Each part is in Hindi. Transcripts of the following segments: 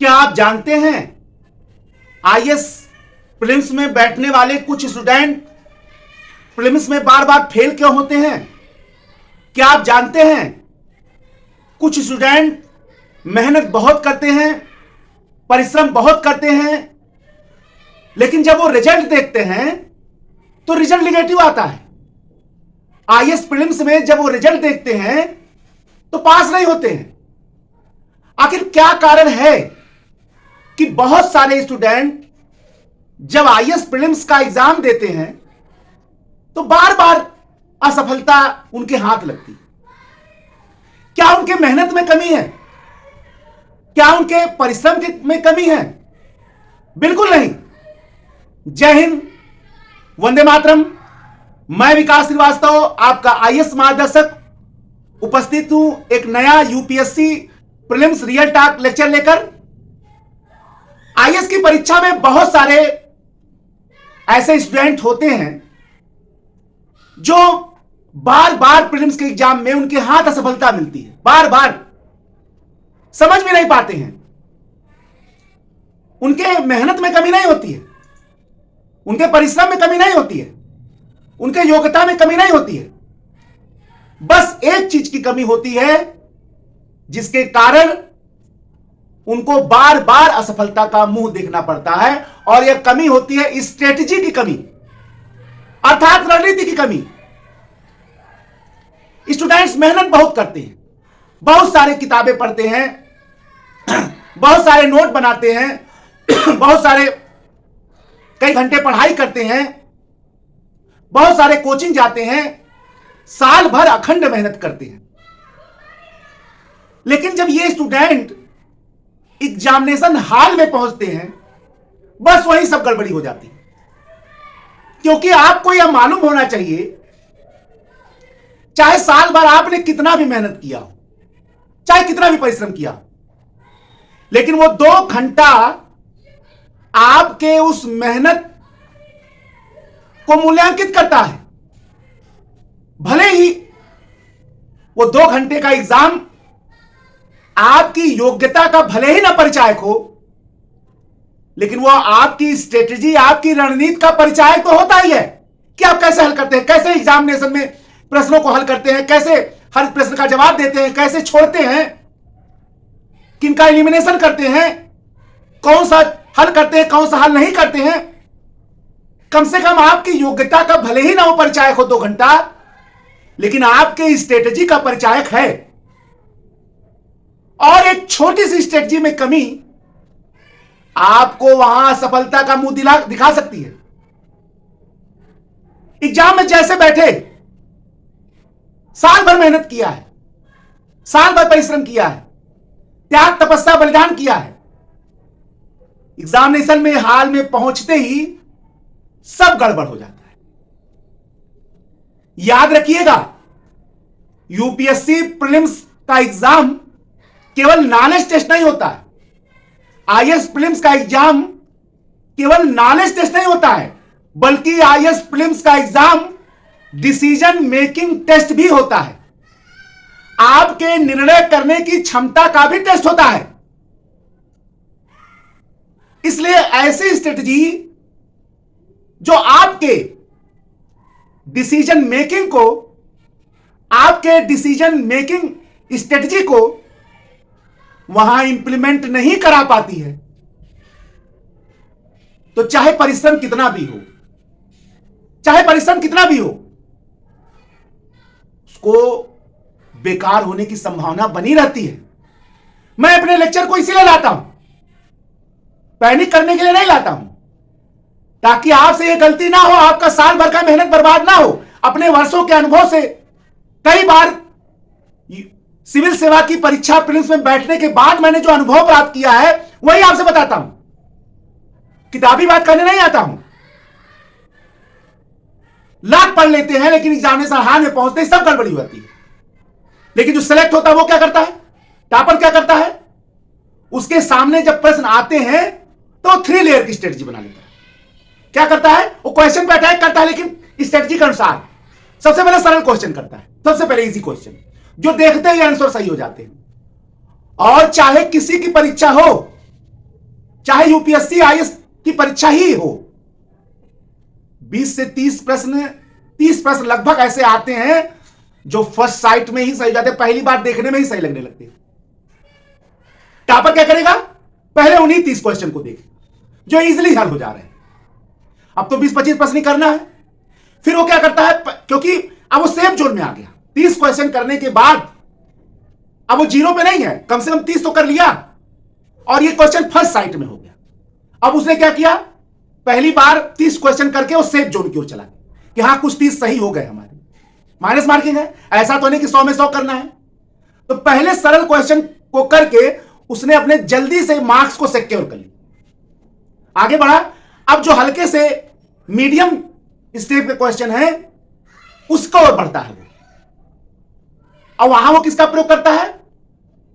क्या आप जानते हैं आईएएस प्रीलिम्स में बैठने वाले कुछ स्टूडेंट प्रीलिम्स में बार बार फेल क्यों होते हैं? क्या आप जानते हैं कुछ स्टूडेंट मेहनत बहुत करते हैं, परिश्रम बहुत करते हैं, लेकिन जब वो रिजल्ट देखते हैं तो रिजल्ट नेगेटिव आता है। आईएएस प्रीलिम्स में जब वो रिजल्ट देखते हैं तो पास नहीं होते हैं। आखिर क्या कारण है कि बहुत सारे स्टूडेंट जब आईएएस प्रीलिम्स का एग्जाम देते हैं तो बार बार असफलता उनके हाथ लगती है? क्या उनके मेहनत में कमी है? क्या उनके परिश्रम में कमी है? बिल्कुल नहीं। जय हिंद, वंदे मातरम। मैं विकास श्रीवास्तव, आपका आईएएस मार्गदर्शक, उपस्थित हूं एक नया UPSC prelims real talk lecture लेकर। आईएएस की परीक्षा में बहुत सारे ऐसे स्टूडेंट होते हैं जो बार बार प्रीलिम्स के एग्जाम में उनके हाथ असफलता मिलती है, बार बार समझ में नहीं पाते हैं। उनके मेहनत में कमी नहीं होती है, उनके परिश्रम में कमी नहीं होती है, उनके योग्यता में कमी नहीं होती है। बस एक चीज की कमी होती है जिसके कारण उनको बार बार असफलता का मुंह देखना पड़ता है, और यह कमी होती है स्ट्रेटजी की कमी, अर्थात रणनीति की कमी। स्टूडेंट्स मेहनत बहुत करते हैं, बहुत सारे किताबें पढ़ते हैं, बहुत सारे नोट बनाते हैं, बहुत सारे कई घंटे पढ़ाई करते हैं, बहुत सारे कोचिंग जाते हैं, साल भर अखंड मेहनत करते हैं। लेकिन जब ये स्टूडेंट एग्जामिनेशन हॉल में पहुंचते हैं, बस वहीं सब गड़बड़ी हो जाती है। क्योंकि आपको यह मालूम होना चाहिए, चाहे साल भर आपने कितना भी मेहनत किया हो, चाहे कितना भी परिश्रम किया हो, लेकिन वो 2 घंटा आपके उस मेहनत को मूल्यांकित करता है। भले ही वो 2 घंटे का एग्जाम आपकी योग्यता का भले ही ना परिचायक हो, लेकिन वो आपकी स्ट्रेटेजी, आपकी रणनीति का परिचायक तो होता ही है कि आप कैसे हल करते हैं, कैसे एग्जामिनेशन में प्रश्नों को हल करते हैं, कैसे हर प्रश्न का जवाब देते हैं, कैसे छोड़ते हैं, किनका एलिमिनेशन करते हैं, कौन सा हल करते हैं, कौन सा हल नहीं करते हैं। कम से कम आपकी योग्यता का भले ही ना वो परिचायक हो 2 घंटा, लेकिन आपके स्ट्रेटेजी का परिचायक है। और एक छोटी सी स्ट्रेटजी में कमी आपको वहां सफलता का मुंह दिखा सकती है। एग्जाम में जैसे बैठे, साल भर मेहनत किया है, साल भर परिश्रम किया है, त्याग तपस्या बलिदान किया है, एग्जामिनेशन में हाल में पहुंचते ही सब गड़बड़ हो जाता है। याद रखिएगा, यूपीएससी प्रीलिम्स का एग्जाम केवल नॉलेज टेस्ट नहीं होता है। आईएएस प्रीलिम्स का एग्जाम केवल नॉलेज टेस्ट नहीं होता है, बल्कि आईएएस प्रीलिम्स का एग्जाम डिसीजन मेकिंग टेस्ट भी होता है। आपके निर्णय करने की क्षमता का भी टेस्ट होता है। इसलिए ऐसी स्ट्रेटजी जो आपके डिसीजन मेकिंग को, आपके डिसीजन मेकिंग स्ट्रेटजी को वहां इंप्लीमेंट नहीं करा पाती है, तो चाहे परिश्रम कितना भी हो, चाहे परिश्रम कितना भी हो, उसको बेकार होने की संभावना बनी रहती है। मैं अपने लेक्चर को इसीलिए लाता हूं, पैनिक करने के लिए नहीं लाता हूं, ताकि आपसे यह गलती ना हो, आपका साल भर का मेहनत बर्बाद ना हो। अपने वर्षों के अनुभव से कई बार सिविल सेवा की परीक्षा प्रीलिम्स में बैठने के बाद मैंने जो अनुभव प्राप्त किया है वही आपसे बताता हूं। किताबी बात करने नहीं आता हूं। लाख पढ़ लेते हैं, लेकिन एग्जामिनेशन हॉल में पहुंचते ही सब गड़बड़ी होती है। लेकिन जो सिलेक्ट होता है वो क्या करता है, टॉपर क्या करता है, उसके सामने जब प्रश्न आते हैं तो 3 लेयर की स्ट्रेटजी बना लेता है। क्या करता है, वो क्वेश्चन पे अटैक करता है, लेकिन स्ट्रेटजी के अनुसार सबसे पहले सरल क्वेश्चन करता है, सबसे पहले इजी क्वेश्चन, जो देखते ही आंसर सही हो जाते हैं। और चाहे किसी की परीक्षा हो, चाहे यूपीएससी आईएएस की परीक्षा ही हो, 20 से 30 प्रश्न लगभग ऐसे आते हैं जो फर्स्ट साइट में ही सही जाते, पहली बार देखने में ही सही लगने लगते हैं। टॉपर क्या करेगा? पहले उन्हीं 30 क्वेश्चन को देखे जो इजीली हल हो जा रहे हैं। अब तो 20-25 प्रश्न ही करना है। फिर वो क्या करता है, क्योंकि अब वो सेफ जोन में आ गया, 30 क्वेश्चन करने के बाद अब वो जीरो पे नहीं है, कम से कम 30 तो कर लिया और ये क्वेश्चन फर्स्ट साइट में हो गया। अब उसने क्या किया, पहली बार 30 क्वेश्चन करके वो सेफ जोन की ओर चला गया कि हां कुछ 30 सही हो गए, हमारे माइनस मार्किंग है, ऐसा तो नहीं कि 100 में 100 करना है। तो पहले सरल क्वेश्चन को करके उसने अपने जल्दी से मार्क्स को सिक्योर कर लिया, आगे बढ़ा। अब जो हल्के से मीडियम स्टेप के क्वेश्चन है उसको और बढ़ता है वो, और वहां वो किसका प्रयोग करता है,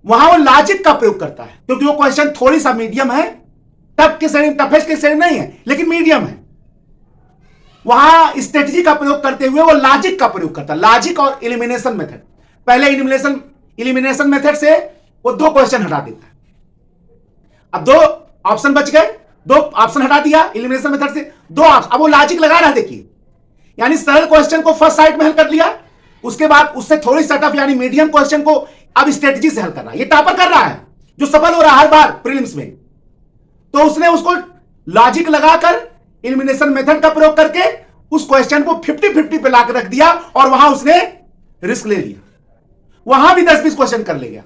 वहां वो लॉजिक का प्रयोग करता है, क्योंकि वो क्वेश्चन थोड़ी सा मीडियम है, टफ के श्रेणी, टफेस्ट के श्रेणी नहीं है लेकिन मीडियम है। वहां स्ट्रेटजी का प्रयोग करते हुए वो लॉजिक का प्रयोग करता है, लॉजिक और एलिमिनेशन मेथड। पहले एलिमिनेशन मेथड से वो 2 क्वेश्चन हटा देता है। अब 2 ऑप्शन बच गए, 2 ऑप्शन हटा दिया एलिमिनेशन मेथड से, 2 ऑप्शन। अब वो लॉजिक लगा रहा है, देखिए, यानी सरल क्वेश्चन को फर्स्ट साइड में हल कर लिया, उसके बाद उससे थोड़ी सा टफ यानी मीडियम क्वेश्चन को अब स्ट्रेटजी से हल कर रहा है। ये टॉपर कर रहा है जो सफल हो रहा है हर बार प्रीलिम्स में। तो उसने उसको लॉजिक लगाकर एलिमिनेशन मेथड का प्रयोग करके उस क्वेश्चन को 50-50 पे लाकर रख दिया और वहां उसने रिस्क ले लिया, वहां भी 10-20 क्वेश्चन कर ले गया।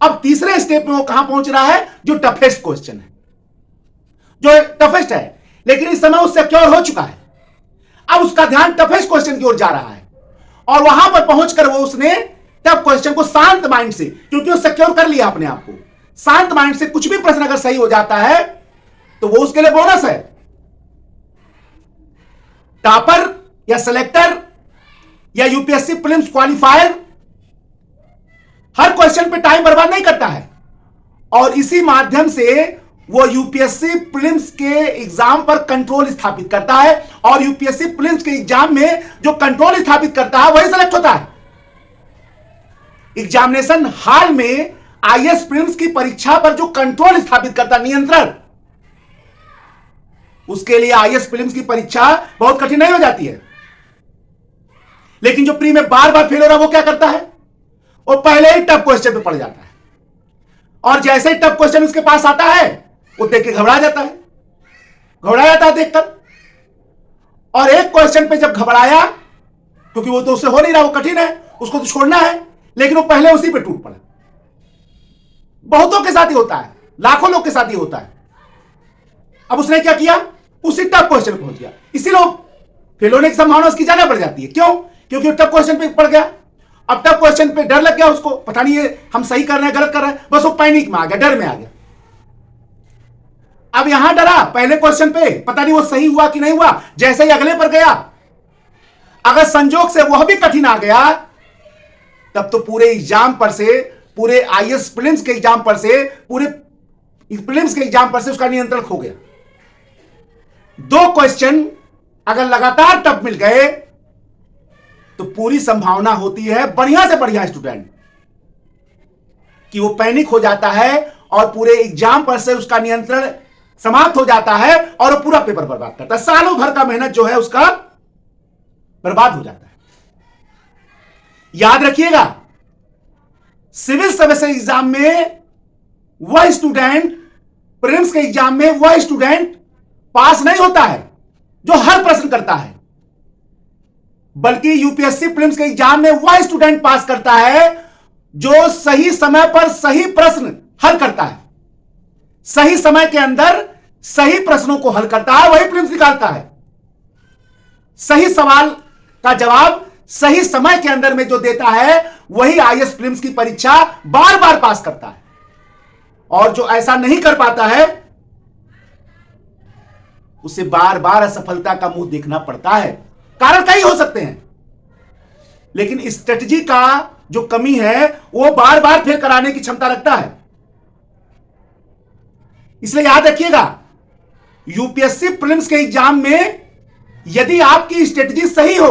अब तीसरे स्टेप में वो कहां पहुंच रहा है, जो टफेस्ट क्वेश्चन है, जो टफेस्ट है, लेकिन इस समय वो सिक्योर हो चुका है। अब उसका ध्यान टफेस्ट क्वेश्चन की ओर जा रहा है और वहां पर पहुंचकर वो उसने टफ क्वेश्चन को शांत माइंड से, क्योंकि वो सिक्योर कर लिया अपने आप को, शांत माइंड से कुछ भी प्रश्न अगर सही हो जाता है तो वो उसके लिए बोनस है। टॉपर या सिलेक्टर या यूपीएससी प्रीलिम्स क्वालिफायर हर क्वेश्चन पे टाइम बर्बाद नहीं करता है और इसी माध्यम से वो यूपीएससी प्रीलिम्स के एग्जाम पर कंट्रोल स्थापित करता है और यूपीएससी प्रीलिम्स के एग्जाम में जो कंट्रोल स्थापित करता है वही सेलेक्ट होता है। एग्जामिनेशन हॉल में आईएएस प्रीलिम्स की परीक्षा पर जो कंट्रोल स्थापित करता, नियंत्रण, उसके लिए आईएएस प्रीलिम्स की परीक्षा बहुत कठिन नहीं हो जाती है। लेकिन जो प्री में बार बार फेल हो रहा है वो क्या करता है, वो पहले ही टफ क्वेश्चन पे पड़ जाता है और जैसे ही टफ क्वेश्चन उसके पास आता है वो देख के घबरा जाता है देखकर। और एक क्वेश्चन पे जब घबराया, क्योंकि वो तो उससे हो नहीं रहा, वो कठिन है, उसको तो छोड़ना है, लेकिन वो पहले उसी पे टूट पड़ा। बहुतों के साथ ही होता है, लाखों लोग के साथ ही होता है। अब उसने क्या किया, उसी टफ क्वेश्चन पे पहुंच गया, इसीलिए फेल होने की संभावना उसकी ज्यादा बढ़ जाती है। क्यों? क्योंकि वो टफ क्वेश्चन पे पड़ गया। अब टफ क्वेश्चन पे डर लग गया उसको, पता नहीं ये हम सही कर रहे हैं गलत कर रहे हैं, बस वो पैनिक में आ गया, डर में आ गया। अब यहां डरा पहले क्वेश्चन पे, पता नहीं वो सही हुआ कि नहीं हुआ, जैसे ही अगले पर गया, अगर संजोग से वह भी कठिन आ गया तब तो पूरे एग्जाम पर से, पूरे आईएएस प्रीलिम्स के एग्जाम पर से, पूरे प्रीलिम्स के एग्जाम पर से उसका नियंत्रण खो गया। 2 क्वेश्चन अगर लगातार टफ मिल गए तो पूरी संभावना होती है बढ़िया से बढ़िया स्टूडेंट कि वो पैनिक हो जाता है और पूरे एग्जाम पर से उसका नियंत्रण समाप्त हो जाता है और वो पूरा पेपर बर्बाद करता है। सालों भर का मेहनत जो है उसका बर्बाद हो जाता है। याद रखिएगा, सिविल सर्विस एग्जाम में वह स्टूडेंट, प्रीलिम्स के एग्जाम में वह स्टूडेंट पास नहीं होता है जो हर प्रश्न करता है, बल्कि यूपीएससी प्रीलिम्स के एग्जाम में वह स्टूडेंट पास करता है जो सही समय पर सही प्रश्न हल करता है, सही समय के अंदर सही प्रश्नों को हल करता है, वही प्रीलिम्स निकालता है। सही सवाल का जवाब सही समय के अंदर में जो देता है वही आईएएस प्रीलिम्स की परीक्षा बार बार पास करता है। और जो ऐसा नहीं कर पाता है उसे बार बार असफलता का मुंह देखना पड़ता है। कारण कई हो सकते हैं, लेकिन स्ट्रेटजी का जो कमी है वो बार बार फेल कराने की क्षमता रखता है। इसलिए याद रखिएगा, यूपीएससी प्रीलिम्स के एग्जाम में यदि आपकी स्ट्रेटजी सही हो,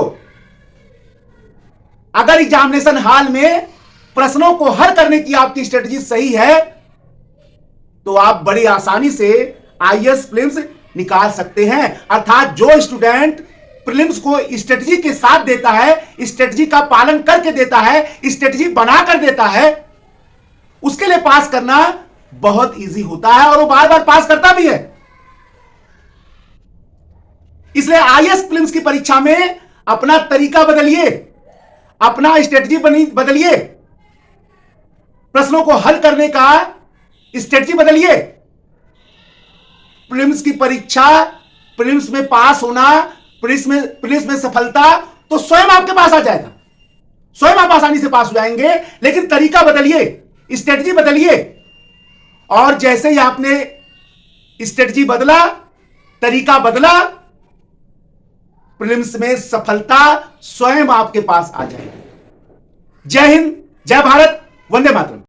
अगर एग्जामिनेशन हॉल में प्रश्नों को हल करने की आपकी स्ट्रेटजी सही है, तो आप बड़ी आसानी से आईएएस प्रीलिम्स निकाल सकते हैं। अर्थात जो स्टूडेंट प्रीलिम्स को स्ट्रेटजी के साथ देता है, स्ट्रेटजी का पालन करके देता है, स्ट्रेटजी बनाकर देता है, उसके लिए पास करना बहुत इजी होता है और वो बार बार पास करता भी है। इसलिए आईएएस प्रीलिम्स की परीक्षा में अपना तरीका बदलिए, अपना स्ट्रेटजी बदलिए, प्रश्नों को हल करने का स्ट्रेटजी बदलिए। प्रीलिम्स की परीक्षा, प्रीलिम्स में पास होना, प्रीलिम्स में सफलता तो स्वयं आपके पास आ जाएगा, स्वयं आप आसानी से पास हो जाएंगे। लेकिन तरीका बदलिए, स्ट्रेटजी बदलिए, और जैसे ही आपने स्ट्रेटजी बदला, तरीका बदला, प्रीलिम्स में सफलता स्वयं आपके पास आ जाएगी। जय हिंद, जय भारत, वंदे मातरम।